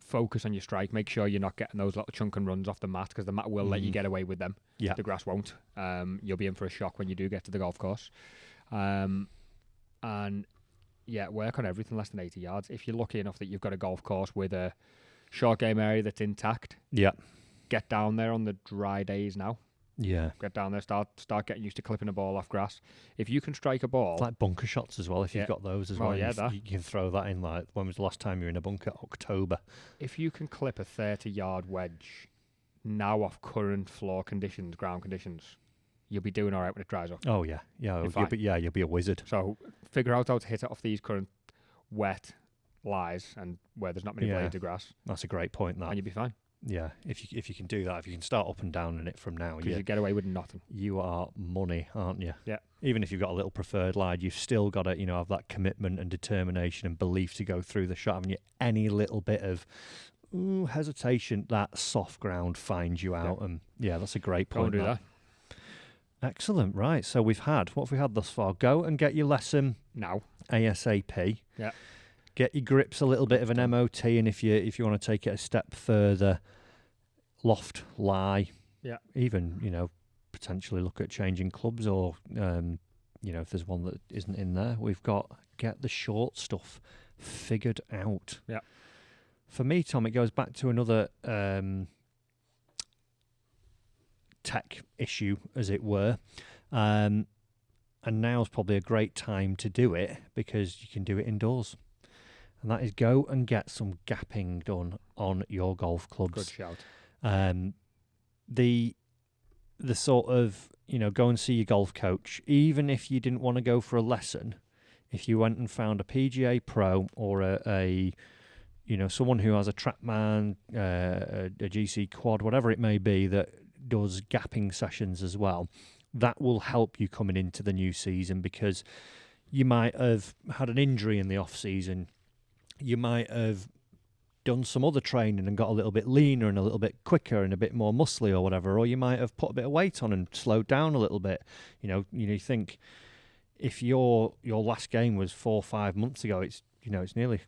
Focus on your strike. Make sure you're not getting those little chunk and runs off the mat, because the mat will let you get away with them. Yeah. The grass won't. You'll be in for a shock when you do get to the golf course. Work on everything less than 80 yards. If you're lucky enough that you've got a golf course with a short game area that's intact, get down there on the dry days now. Yeah. Get down there, start getting used to clipping a ball off grass. If you can strike a ball... It's like bunker shots as well, if you've got those as well. Yeah, you can throw that in, like, when was the last time you were in a bunker? October. If you can clip a 30-yard wedge now off current floor conditions, ground conditions, you'll be doing all right when it dries up. Oh, yeah. You'll be a wizard. So figure out how to hit it off these current wet lies and where there's not many blades of grass. That's a great point, that. And you'll be fine. Yeah, if you can do that, if you can start up and down in it from now, Because you get away with nothing. You are money, aren't you? Yeah. Even if you've got a little preferred lie, you've still got to, have that commitment and determination and belief to go through the shot. Haven't you? Any little bit of hesitation, that soft ground finds you out. And that's a great point. Go and do that. Excellent. Right. So what have we had thus far? Go and get your lesson now, ASAP. Yeah. Get your grips a little bit of an MOT, and if you want to take it a step further, loft, lie. Yeah. Even potentially look at changing clubs or if there's one that isn't in there, we've got get the short stuff figured out. Yeah. For me, Tom, it goes back to another tech issue, as it were. And now's probably a great time to do it because you can do it indoors. And that is go and get some gapping done on your golf clubs. Good shout. The sort of, go and see your golf coach. Even if you didn't want to go for a lesson, if you went and found a PGA Pro or a someone who has a TrackMan, a GC Quad, whatever it may be, that does gapping sessions as well, that will help you coming into the new season, because you might have had an injury in the off season. You might have done some other training and got a little bit leaner and a little bit quicker and a bit more muscly or whatever, or you might have put a bit of weight on and slowed down a little bit. You think if your last game was 4 or 5 months ago, it's nearly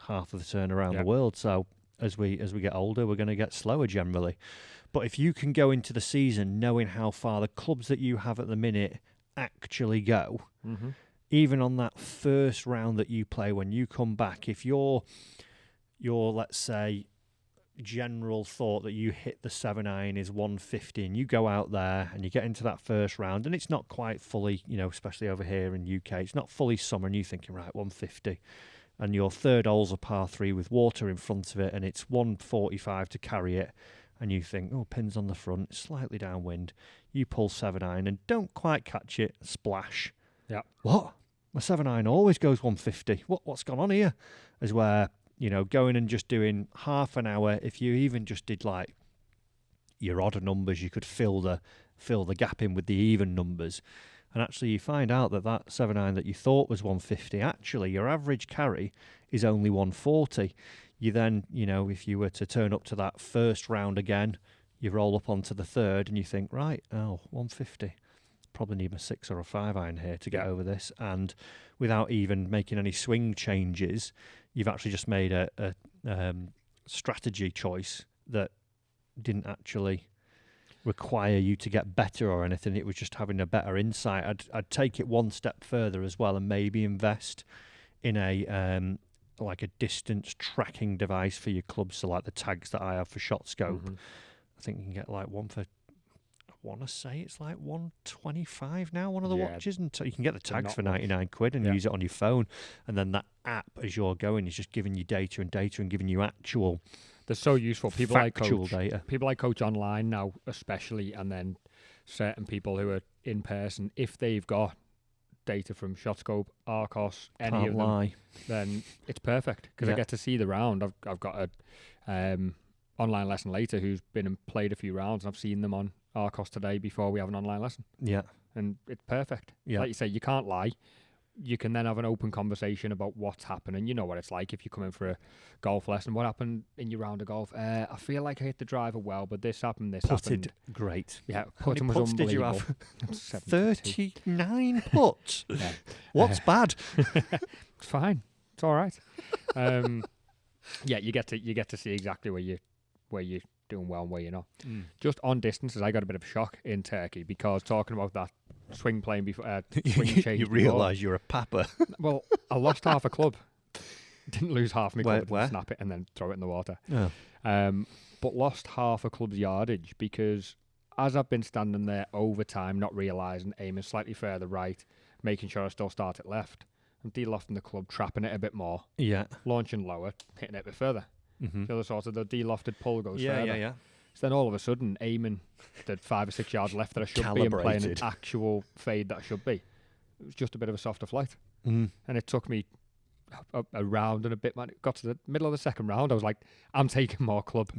half of the turn around the world. So as we get older, we're going to get slower generally. But if you can go into the season knowing how far the clubs that you have at the minute actually go, even on that first round that you play when you come back, if your let's say general thought that you hit the 7-iron is 150 and you go out there and you get into that first round and it's not quite fully, especially over here in UK, it's not fully summer and you're thinking, right, 150, and your third hole's a par 3 with water in front of it and it's 145 to carry it, and you think, oh, pins on the front, slightly downwind, you pull 7-iron and don't quite catch it, splash. Yeah. What? My 7-iron always goes 150. What's gone on here? Is where, going and just doing half an hour, if you even just did like your odder numbers, you could fill the gap in with the even numbers. And actually you find out that 7-iron that you thought was 150, actually your average carry is only 140. You then, if you were to turn up to that first round again, you roll up onto the third and you think, right, 150. Probably need a 6 or a 5-iron here to get over this. And without even making any swing changes, you've actually just made a strategy choice that didn't actually require you to get better or anything. It was just having a better insight. I'd take it one step further as well and maybe invest in a like a distance tracking device for your clubs, so like the tags that I have for ShotScope. I think you can get like one for, I want to say it's like 125 now, one of the watches, and you can get the tags for 99 quid and use it on your phone, and then that app as you're going is just giving you data and giving you actual. They're so useful. People data. People I coach online now, especially, and then certain people who are in person, if they've got data from ShotScope, Arcos, any of them, then it's perfect because I get to see the round. I've got a online lesson later who's been and played a few rounds, and I've seen them on Arcos today before we have an online lesson. Yeah, and it's perfect. Like you say, you can't lie. You can then have an open conversation about what's happening. You know what it's like if you come in for a golf lesson. What happened in your round of golf? I feel like I hit the driver well, but this happened, happened. Great. Yeah, putting was unbelievable. Did you have? 39 putts. Yeah. What's bad? It's fine. It's all right. You get to see exactly where you're doing well and where you're not. Just on distances, I got a bit of a shock in Turkey because talking about that swing playing before swing change. You realise you're a papa. Well, I lost half a club. Didn't lose half my club. Didn't snap it and then throw it in the water. Oh. But lost half a club's yardage because as I've been standing there over time, not realising, aiming slightly further right, making sure I still start it left, I'm de-lofting the club, trapping it a bit more. Yeah. Launching lower, hitting it a bit further. The other sort of the de-lofted pull goes further. Yeah. So then all of a sudden, aiming the 5 or 6 yards left that I should be and playing an actual fade that I should be. It was just a bit of a softer flight. And it took me a round and a bit, man. It got to the middle of the second round. I was like, I'm taking more club.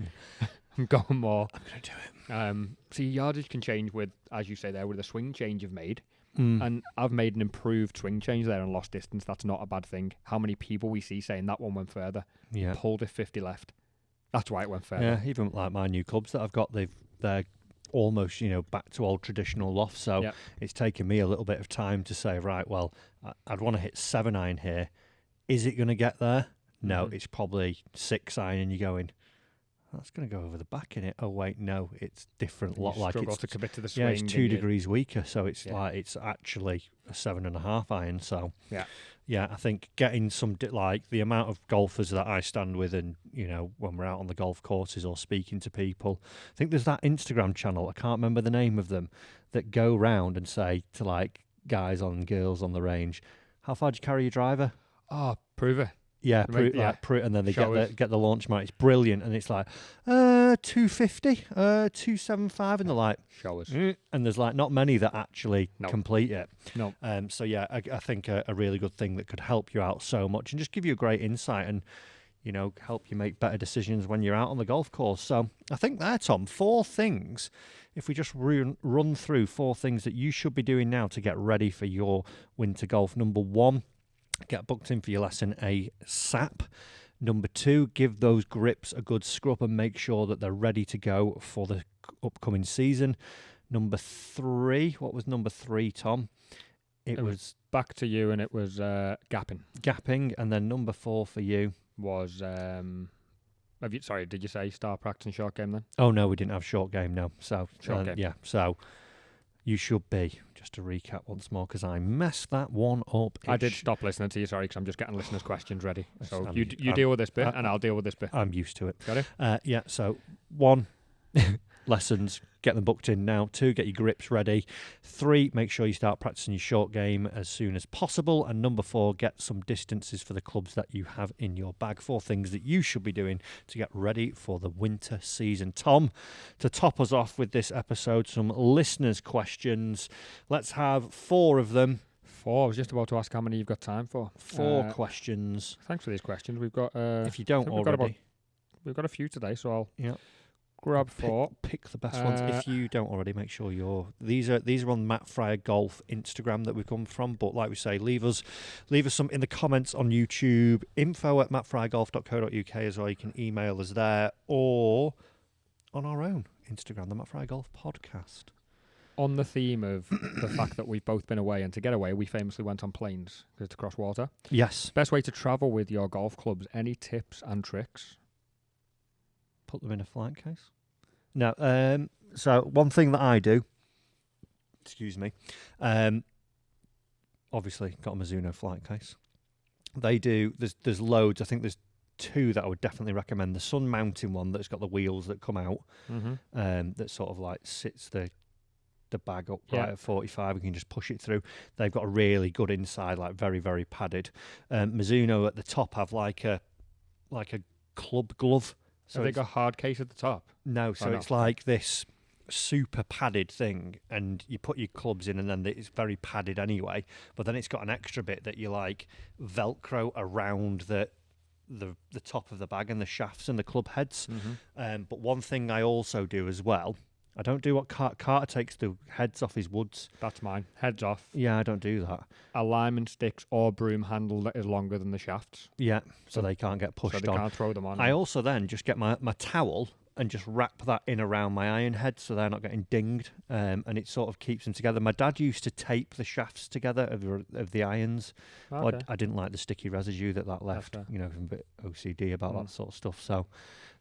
I'm going more. I'm going to do it. So your yardage can change with, as you say there, with the swing change you've made. And I've made an improved swing change there and lost distance. That's not a bad thing. How many people we see saying that one went further? Yeah. Pulled it 50 left. That's why it went further. Yeah, even like my new clubs that I've got, they're almost, back to old traditional loft. So it's taken me a little bit of time to say, right, well, I'd want to hit 7-iron here. Is it going to get there? No, it's probably 6-iron, and you're going, That's going to go over the back in it. Oh wait, no, it's different. You Lot like struggle it's to commit to the swing. yeah, it's 2 degrees weaker, so it's Yeah. like it's actually a 7.5 iron. So Yeah. yeah, I think getting some like the amount of golfers that I stand with, and when we're out on the golf courses or speaking to people, I think there's that Instagram channel. I can't remember the name of them that go round and say to like guys and girls on the range, "How far do you carry your driver?" Oh, prove it. Yeah, Right, yeah. and then they Showers. get the launch mount. It's brilliant, and it's like 250, 275, and they're like Showers. and there's like not many that actually No. complete it. No. So yeah, I think a really good thing that could help you out so much and just give you a great insight and help you make better decisions when you're out on the golf course. So I think there, Tom, 4 things. If we just run through 4 things that you should be doing now to get ready for your winter golf. Number 1. Get booked in for your lesson ASAP. Number 2, give those grips a good scrub and make sure that they're ready to go for the upcoming season. Number 3, what was number 3, Tom? It was back to you, and it was gapping. Gapping, and then number 4 for you was. Did you say start practicing short game then? Oh no, we didn't have short game. No, so Short game. Yeah, so you should be. Just to recap once more, because I messed that one up. I did stop listening to you, sorry, because I'm just getting listeners' questions ready. So I'm- you deal with this bit, and I'll deal with this bit. I'm used to it. Got it? Yeah, so 1, lessons, get them booked in now. 2, get your grips ready. 3, make sure you start practicing your short game as soon as possible. And number 4, get some distances for the clubs that you have in your bag. 4 things that you should be doing to get ready for the winter season. Tom, to top us off with this episode, some listeners' questions. Let's have 4 of them. 4. I was just about to ask how many you've got time for. 4 questions. Thanks for these questions. We've got. If you don't already, we've got a few today, so I'll grab 4. Pick the best ones. If you don't already, make sure these are on Matt Fryer Golf Instagram that we come from. But like we say, leave us some in the comments on YouTube. info@mattfryergolf.co.uk as well. You can email us there or on our own Instagram, the Matt Fryer Golf Podcast. On the theme of the fact that we've both been away, and to get away, we famously went on planes because it's across water. Yes. Best way to travel with your golf clubs. Any tips and tricks? Put them in a flight case. No. So one thing that I do, excuse me, obviously got a Mizuno flight case. They do. There's loads. I think there's 2 that I would definitely recommend. The sun mounting one that's got the wheels that come out, that sort of like sits the bag up right at 45. You can just push it through. They've got a really good inside, like very, very padded. Mizuno at the top have like a club glove. So have they got a hard case at the top? No, so it's like this super padded thing, and you put your clubs in, and then it's very padded anyway. But then it's got an extra bit that you like Velcro around the top of the bag and the shafts and the club heads. But one thing I also do as well, I don't do what Carter takes the heads off his woods. That's mine. Heads off. Yeah, I don't do that. Alignment sticks or broom handle that is longer than the shafts. Yeah, so they can't get pushed on. So they can't throw them on. I also then just get my towel and just wrap that in around my iron head so they're not getting dinged, and it sort of keeps them together. My dad used to tape the shafts together of the irons. Okay. I didn't like the sticky residue that left. I'm a bit OCD about that sort of stuff. So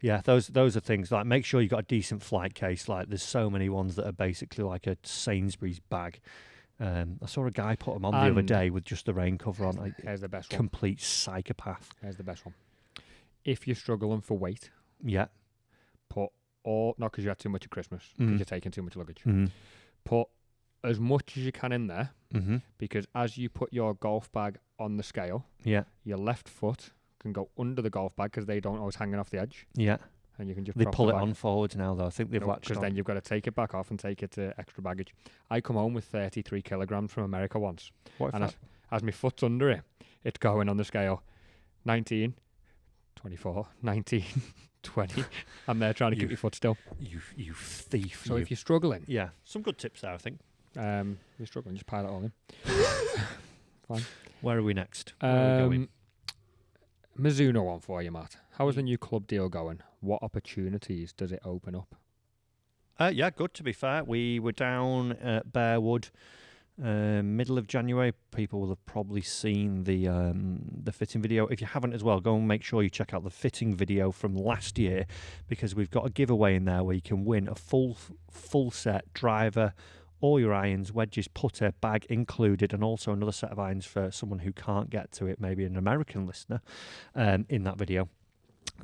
yeah, those are things like make sure you got a decent flight case. Like there's so many ones that are basically like a Sainsbury's bag. I saw a guy put them on the other day with just the rain cover on. Here's the best one. Complete psychopath. Here's the best one. If you're struggling for weight, put not because you had too much at Christmas, because you're taking too much luggage. Put as much as you can in there, because as you put your golf bag on the scale, your left foot can go under the golf bag because they don't always hanging off the edge. Yeah. And you can just they pull it on forwards now though. I think they've latched on. Because then you've got to take it back off and take it to extra baggage. I come home with 33 kilograms from America once. And as my foot's under it, it's going on the scale 19, 24, 19, 20. I'm there trying to keep your foot still. You thief. So if you're struggling. Yeah. Some good tips there, I think. You're struggling, just pile it all in. Fine. Where are we next? Where are we going? Mizuno one for you, Matt. How is the new club deal going? What opportunities does it open up? Yeah, good to be fair. We were down at Bearwood middle of January. People will have probably seen the fitting video. If you haven't as well, go and make sure you check out the fitting video from last year, because we've got a giveaway in there where you can win a full set driver, all your irons, wedges, putter, bag included, and also another set of irons for someone who can't get to it, maybe an American listener, in that video.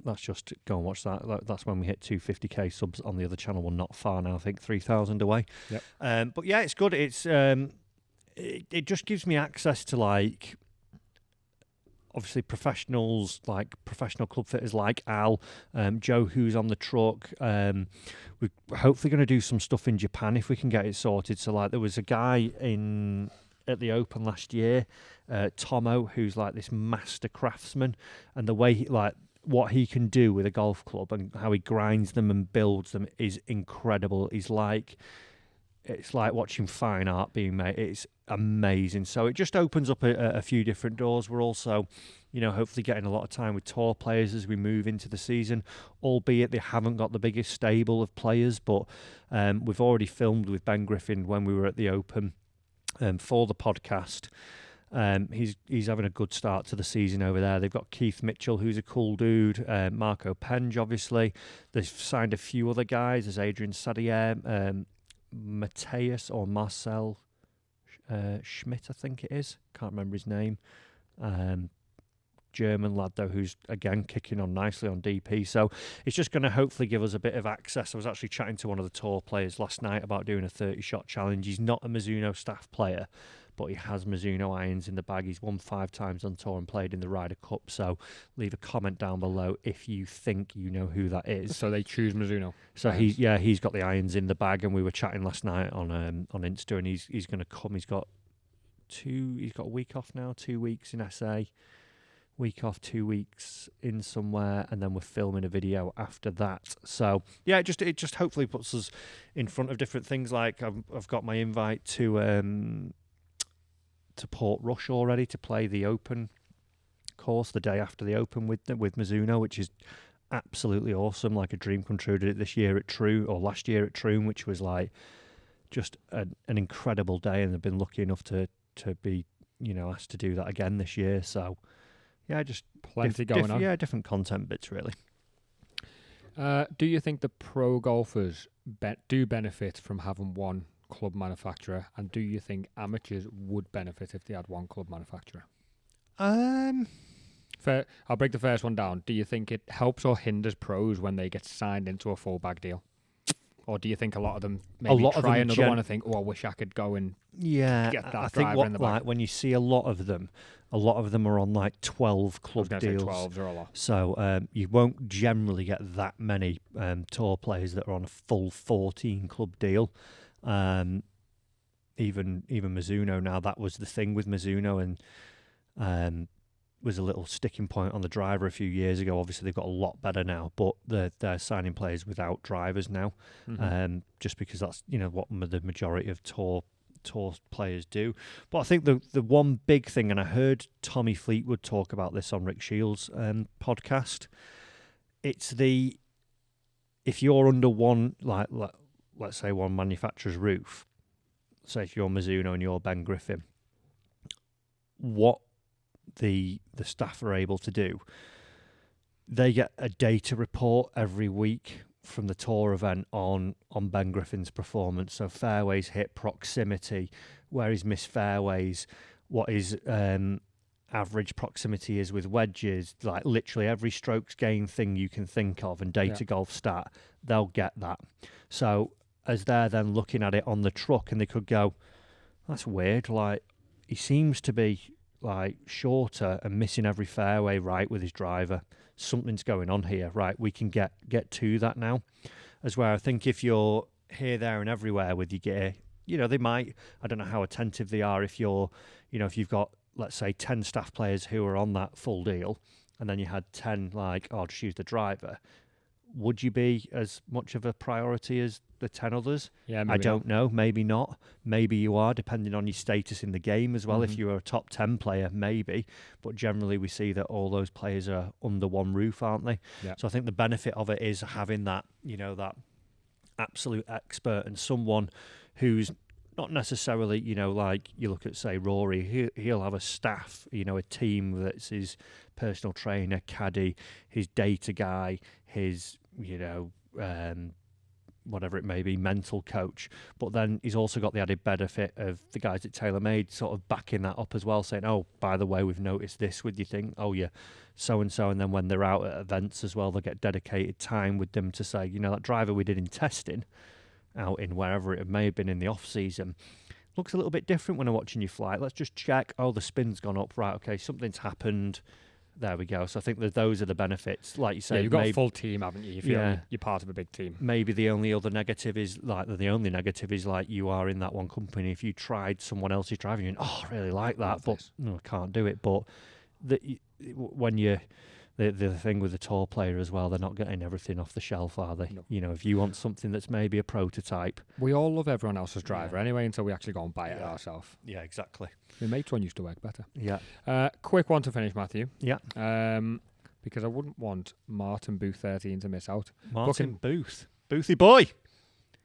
That's just go and watch that. That's when we hit 250k subs on the other channel. We're not far now, I think 3,000 away. Yep. But yeah, it's good. It's it just gives me access to, like, obviously professionals, like professional club fitters like Al, Joe, who's on the truck. We're hopefully going to do some stuff in Japan if we can get it sorted. So, like, there was a guy at the Open last year, Tomo, who's like this master craftsman, and the way he, like, what he can do with a golf club and how he grinds them and builds them is incredible. It's like watching fine art being made. It's amazing. So it just opens up a few different doors. We're also, hopefully getting a lot of time with tour players as we move into the season, albeit they haven't got the biggest stable of players. But we've already filmed with Ben Griffin when we were at the Open for the podcast. He's having a good start to the season over there. They've got Keith Mitchell, who's a cool dude. Marco Penge, obviously. They've signed a few other guys. There's Adrian Sadier, Mateus or Marcel Schmidt, I think it is. Can't remember his name. German lad, though, who's, again, kicking on nicely on DP. So it's just going to hopefully give us a bit of access. I was actually chatting to one of the tour players last night about doing a 30-shot challenge. He's not a Mizuno staff player, but he has Mizuno irons in the bag. He's won 5 times on tour and played in the Ryder Cup. So leave a comment down below if you think you know who that is. So they choose Mizuno. So he's got the irons in the bag, and we were chatting last night on Insta, and he's going to come. He's got a week off now, 2 weeks in SA, week off, 2 weeks in somewhere, and then we're filming a video after that. So yeah, it just hopefully puts us in front of different things. Like I've got my invite to Port Rush already to play the Open course the day after the Open with Mizuno, which is absolutely awesome. Like a dream come true. Did it this year at Troon, or last year at Troon, which was like just an incredible day, and I've been lucky enough to be asked to do that again this year. So yeah, just plenty going on. Yeah, different content bits really. Do you think the pro golfers do benefit from having one club manufacturer, and do you think amateurs would benefit if they had one club manufacturer? I'll break the first one down. Do you think it helps or hinders pros when they get signed into a full bag deal? Or do you think a lot of them try another one and think, I wish I could go and get that I driver think in the bag? Like when you see a lot of them are on like 12 club deals. 12s are a lot. So you won't generally get that many tour players that are on a full 14 club deal. Even Mizuno now, that was the thing with Mizuno, and was a little sticking point on the driver a few years ago. Obviously they've got a lot better now, but they're signing players without drivers now, just because that's what the majority of tour players do. But I think the one big thing, and I heard Tommy Fleetwood talk about this on Rick Shields' podcast, it's if you're under one, like let's say one manufacturer's roof, say if you're Mizuno and you're Ben Griffin, what the staff are able to do, they get a data report every week from the tour event on Ben Griffin's performance. So fairways hit, proximity, where he's missed fairways, what his average proximity is with wedges, like literally every strokes gain thing you can think of, and data golf stat, they'll get that. So as they're then looking at it on the truck, and they could go, that's weird, like he seems to be like shorter and missing every fairway right with his driver. Something's going on here, right? We can get to that now. As where I think if you're here, there and everywhere with your gear, they might, I don't know how attentive they are if you're, if you've got, let's say 10 staff players who are on that full deal, and then you had 10 like, just use the driver. Would you be as much of a priority as the 10 others? Yeah, I don't know. Maybe not. Maybe you are, depending on your status in the game as well. If you're a top 10 player, maybe. But generally, we see that all those players are under one roof, aren't they? Yeah. So I think the benefit of it is having that, that absolute expert and someone who's not necessarily, like you look at, say, Rory, he'll have a staff, a team that's his personal trainer, caddy, his data guy, his, whatever it may be, mental coach. But then he's also got the added benefit of the guys at TaylorMade sort of backing that up as well, saying, oh, by the way, we've noticed this with your thing. Oh, yeah, so-and-so. And then when they're out at events as well, they'll get dedicated time with them to say, that driver we did in testing out in wherever it may have been in the off-season looks a little bit different when I'm watching your flight. Let's just check. Oh, the spin's gone up. Right, okay, something's happened. There we go. So I think that those are the benefits. Like you say, you've got a full team, haven't you? You feel you're part of a big team. Maybe the only other negative is like you are in that one company. If you tried someone else's driving, you're I really like that, but no, I can't do it. But when you the thing with the tour player as well, they're not getting everything off the shelf, are they? No. If you want something that's maybe a prototype. We all love everyone else's driver anyway until we actually go and buy it ourselves. Yeah, exactly. My mate's one used to work better. Yeah. Quick one to finish, Matthew. Yeah. Because I wouldn't want Martin Booth 13 to miss out. Martin Booth. Boothy boy.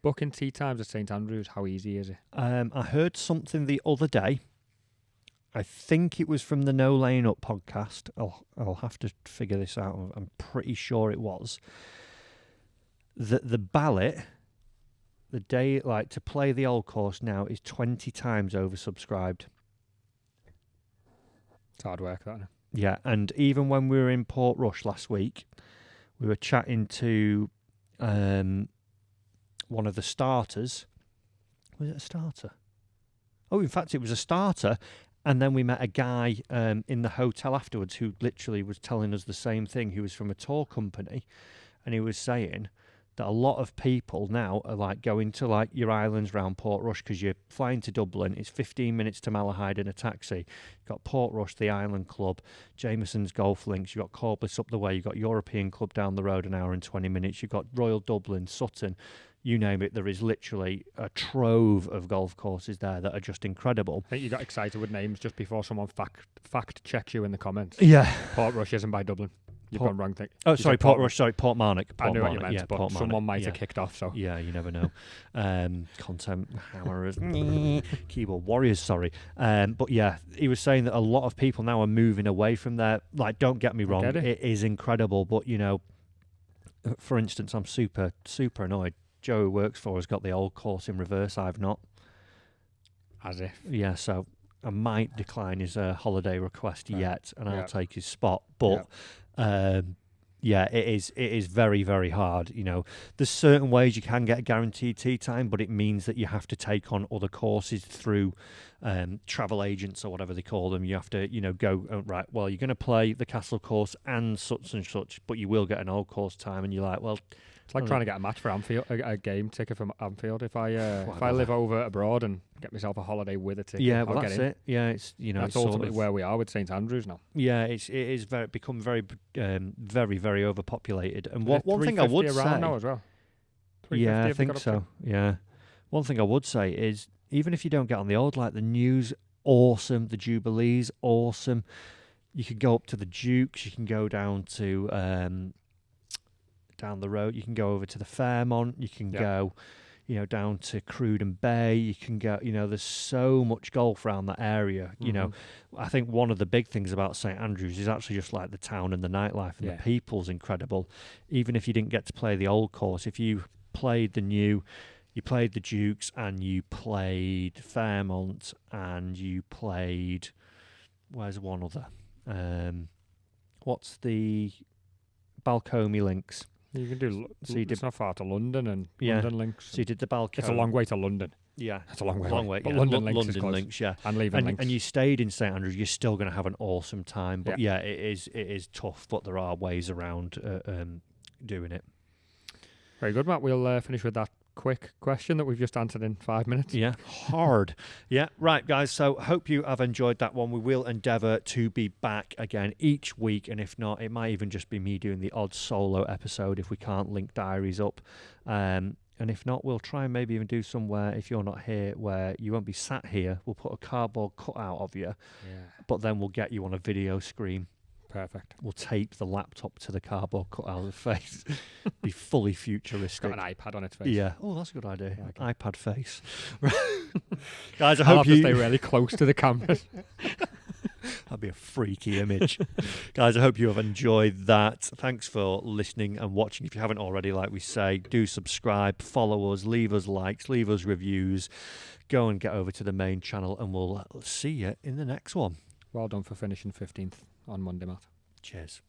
Booking tea times at St Andrews, how easy is it? I heard something the other day. I think it was from the No Lane Up podcast. I'll have to figure this out. I'm pretty sure it was. The ballot, the day to play the old course now is 20 times oversubscribed. It's hard work, that. Yeah, and even when we were in Portrush last week, we were chatting to one of the starters. Was it a starter? Oh, in fact, it was a starter. And then we met a guy in the hotel afterwards who literally was telling us the same thing. He was from a tour company, and he was saying that a lot of people now are going to your islands round Portrush because you're flying to Dublin. It's 15 minutes to Malahide in a taxi. You've got Portrush, the Island Club, Jameson's Golf Links. You've got Corbliss up the way. You've got European Club down the road, an hour and 20 minutes. You've got Royal Dublin, Sutton. You name it, there is literally a trove of golf courses there that are just incredible. I think you got excited with names just before someone fact checks you in the comments. Yeah. Portrush isn't by Dublin. You've gone wrong thing. Oh, sorry, Portrush. Sorry, Portmarnock. I knew what you meant, but someone might have kicked off. So yeah, you never know. Content hammerers, keyboard warriors. Sorry, but yeah, he was saying that a lot of people now are moving away from there. Don't get me wrong, it is incredible, but for instance, I'm super annoyed. Joe, who works for us, got the old course in reverse. I've not. As if. Yeah, so I might decline his holiday request yet, and I'll take his spot. But it is very, very hard. There's certain ways you can get a guaranteed tee time, but it means that you have to take on other courses through travel agents or whatever they call them. You have to, go, right, well, you're going to play the Castle course and such, but you will get an old course time, and you're like, well... It's like trying to get a match for Anfield, a game ticket from Anfield. If I live over abroad and get myself a holiday with a ticket, well, that's it. Yeah, it's that's ultimately where we are with St Andrews now. Yeah, it is become very, very, very overpopulated. And one thing I would say now as well. Yeah, I think so. Yeah, one thing I would say is even if you don't get on the old, the News, awesome. The Jubilees, awesome. You could go up to the Dukes. You can go down to. Down the road, you can go over to the Fairmont, you can go, down to Cruden Bay, you can go, there's so much golf around that area. I think one of the big things about St Andrews is actually just the town and the nightlife, and the people's incredible. Even if you didn't get to play the old course, if you played the new, you played the Dukes and you played Fairmont and you played, where's one other? What's the Balcomie Links? You can do. It's not far to London and London Links. So you did the Balcomie. It's a long way to London. Yeah, it's a long way. But London Links, yeah, and leaving Links. And you stayed in St Andrews. You're still going to have an awesome time. But it is tough. But there are ways around doing it. Very good, Matt. We'll finish with that quick question that we've just answered in 5 minutes. Yeah, hard. Yeah, right, guys. So hope you have enjoyed that one. We will endeavour to be back again each week, and if not, it might even just be me doing the odd solo episode if we can't link diaries up. And if not, we'll try and maybe even do somewhere, if you're not here, where you won't be sat here. We'll put a cardboard cutout of you, but then we'll get you on a video screen. Perfect. We'll tape the laptop to the cardboard cutout face. Be fully It's futuristic. got an iPad on its face. Yeah. Oh, that's a good idea. Like iPad face. Guys, I I'll hope have you... to stay really close to the camera. That'd be a freaky image. Guys, I hope you have enjoyed that. Thanks for listening and watching. If you haven't already, like we say, do subscribe, follow us, leave us likes, leave us reviews. Go and get over to the main channel, and we'll see you in the next one. Well done for finishing 15th on Monday, Matt. Cheers.